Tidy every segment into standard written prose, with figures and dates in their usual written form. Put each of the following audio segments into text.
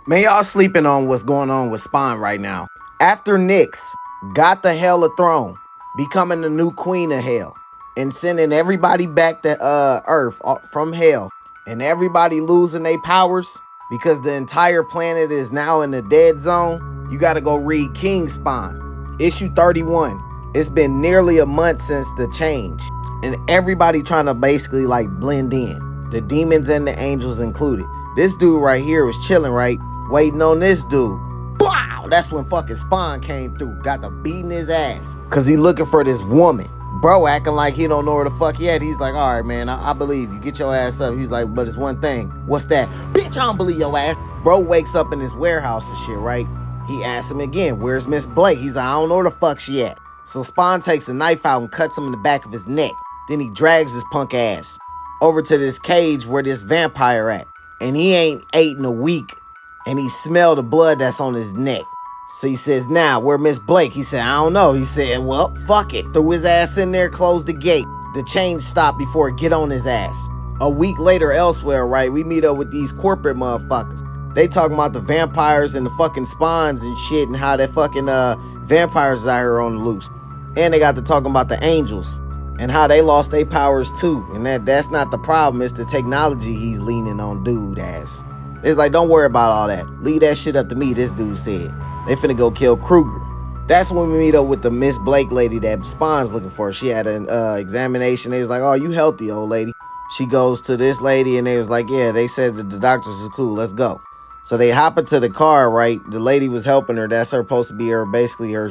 Man, y'all sleeping on what's going on with Spawn right now. After Nyx got the Hell of Throne, becoming the new queen of Hell, and sending everybody back to Earth from Hell, and everybody losing their powers because the entire planet is now in the dead zone, you gotta go read King Spawn, issue 31. It's been nearly a month since the change, and everybody trying to basically like blend in, the demons and the angels included. This dude right here was chilling, right? Waiting on this dude. Wow! That's when fucking Spawn came through. Got to beating his ass. Cause he looking for this woman. Bro acting like he don't know where the fuck he at. He's like, all right, man, I believe you. Get your ass up. He's like, but it's one thing. What's that? Bitch, I don't believe your ass. Bro wakes up in his warehouse and shit, right? He asks him again, where's Miss Blake? He's like, I don't know where the fuck she at. So Spawn takes a knife out and cuts him in the back of his neck. Then he drags his punk ass over to this cage where this vampire at. And he ain't ate in a week. And he smelled the blood that's on his neck. So he says, now, where Miss Blake? He said, I don't know. He said, well, fuck it. Threw his ass in there, closed the gate. The chain stopped before it get on his ass. A week later elsewhere, right, we meet up with these corporate motherfuckers. They talking about the vampires and the fucking spawns and shit and how that fucking vampires out here on the loose. And they got to talking about the angels and how they lost their powers too. And that's not the problem. It's the technology he's leaning on dude ass. It's like, don't worry about all that. Leave that shit up to me, this dude said. They finna go kill Kruger. That's when we meet up with the Miss Blake lady that Spawn's looking for. She had an examination. They was like, oh, you healthy, old lady. She goes to this lady and they was like, yeah, they said that the doctors is cool. Let's go. So they hop into the car, right? The lady was helping her. That's her supposed to be her, basically her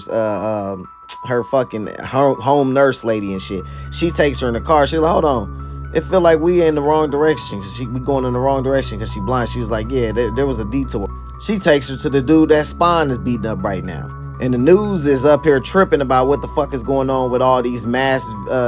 fucking home nurse lady and shit. She takes her in the car. She's like, hold on. It feel like we in the wrong direction because we going in the wrong direction because she blind. She was like, yeah, there was a detour. She takes her to the dude that Spawn is beating up right now. And the news is up here tripping about what the fuck is going on with all these mass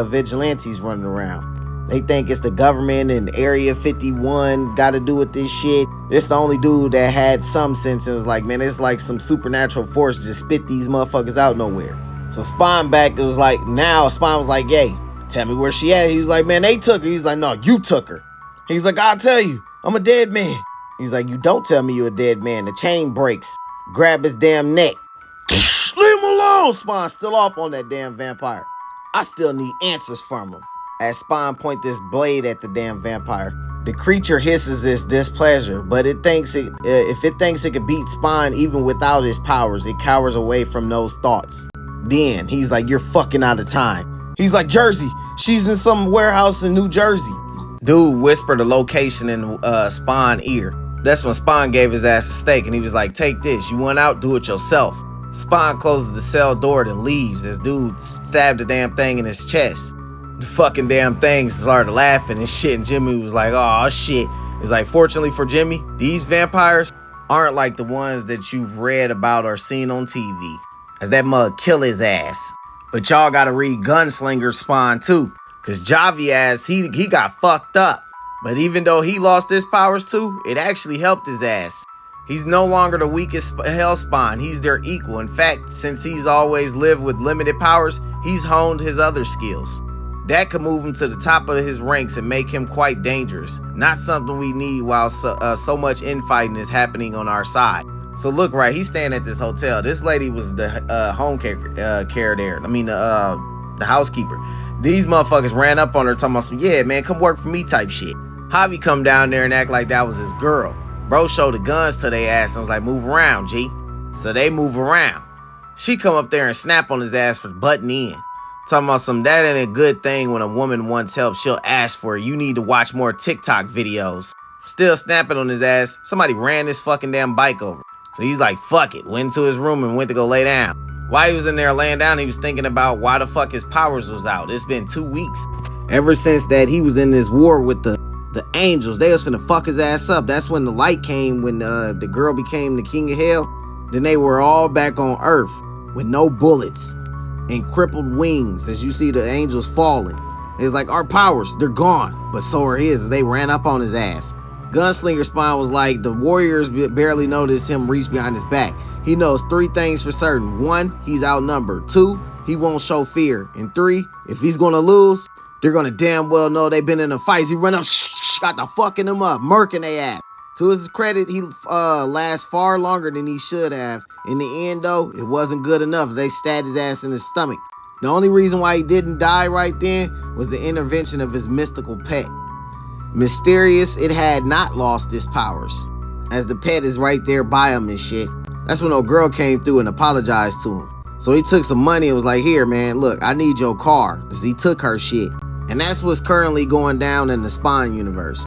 vigilantes running around. They think it's the government and Area 51 got to do with this shit. It's the only dude that had some sense and was like, man, it's like some supernatural force just spit these motherfuckers out nowhere. So Spawn back, it was like, now Spawn was like, yay. Tell me where she at. He's like, man, they took her. He's like, no, you took her. He's like, I'll tell you. I'm a dead man. He's like, you don't tell me you're a dead man. The chain breaks. Grab his damn neck. Leave him alone. Spawn still off on that damn vampire. I still need answers from him. As Spawn point this blade at the damn vampire, the creature hisses its displeasure, but it thinks if it thinks it can beat Spawn even without his powers, it cowers away from those thoughts. Then he's like, you're fucking out of time. He's like, Jersey. She's in some warehouse in New Jersey. Dude whispered a location in Spawn ear. That's when Spawn gave his ass a steak and he was like, take this. You want out? Do it yourself. Spawn closes the cell door and leaves as dude stabbed the damn thing in his chest. The fucking damn thing started laughing and shit. And Jimmy was like, oh shit. It's like, fortunately for Jimmy, these vampires aren't like the ones that you've read about or seen on TV. As that mug kill his ass. But y'all gotta read Gunslinger Spawn too. Cause Javi ass, he got fucked up. But even though he lost his powers too, it actually helped his ass. He's no longer the weakest Hellspawn. He's their equal. In fact, since he's always lived with limited powers, he's honed his other skills. That could move him to the top of his ranks and make him quite dangerous. Not something we need while so much infighting is happening on our side. So look, right, he's staying at this hotel. This lady was the home care there. I mean, the housekeeper. These motherfuckers ran up on her talking about some, yeah, man, come work for me type shit. Javi come down there and act like that was his girl. Bro showed the guns to their ass and was like, move around, G. So they move around. She come up there and snap on his ass for butting in. Talking about some, that ain't a good thing when a woman wants help, she'll ask for it. You need to watch more TikTok videos. Still snapping on his ass. Somebody ran this fucking damn bike over. So he's like, fuck it. Went into his room and went to go lay down. While he was in there laying down, he was thinking about why the fuck his powers was out. It's been 2 weeks. Ever since that he was in this war with the angels, they was finna fuck his ass up. That's when the light came, when the girl became the king of hell. Then they were all back on earth with no bullets and crippled wings as you see the angels falling. It's like, our powers, they're gone. But so are his. They ran up on his ass. Gunslinger Spawn was like, the warriors barely noticed him reach behind his back. He knows 3 things for certain. 1, he's outnumbered. 2, he won't show fear. And 3, if he's gonna lose, they're gonna damn well know they've been in a fight. He run up, got the fucking them up, murking their ass. To his credit, he lasts far longer than he should have. In the end, though, it wasn't good enough. They stabbed his ass in his stomach. The only reason why he didn't die right then was the intervention of his mystical pet. Mysterious, it had not lost its powers, as the pet is right there by him and shit. That's when old girl came through and apologized to him. So he took some money and was like, here, man, look, I need your car. Because he took her shit. And that's what's currently going down in the Spawn universe.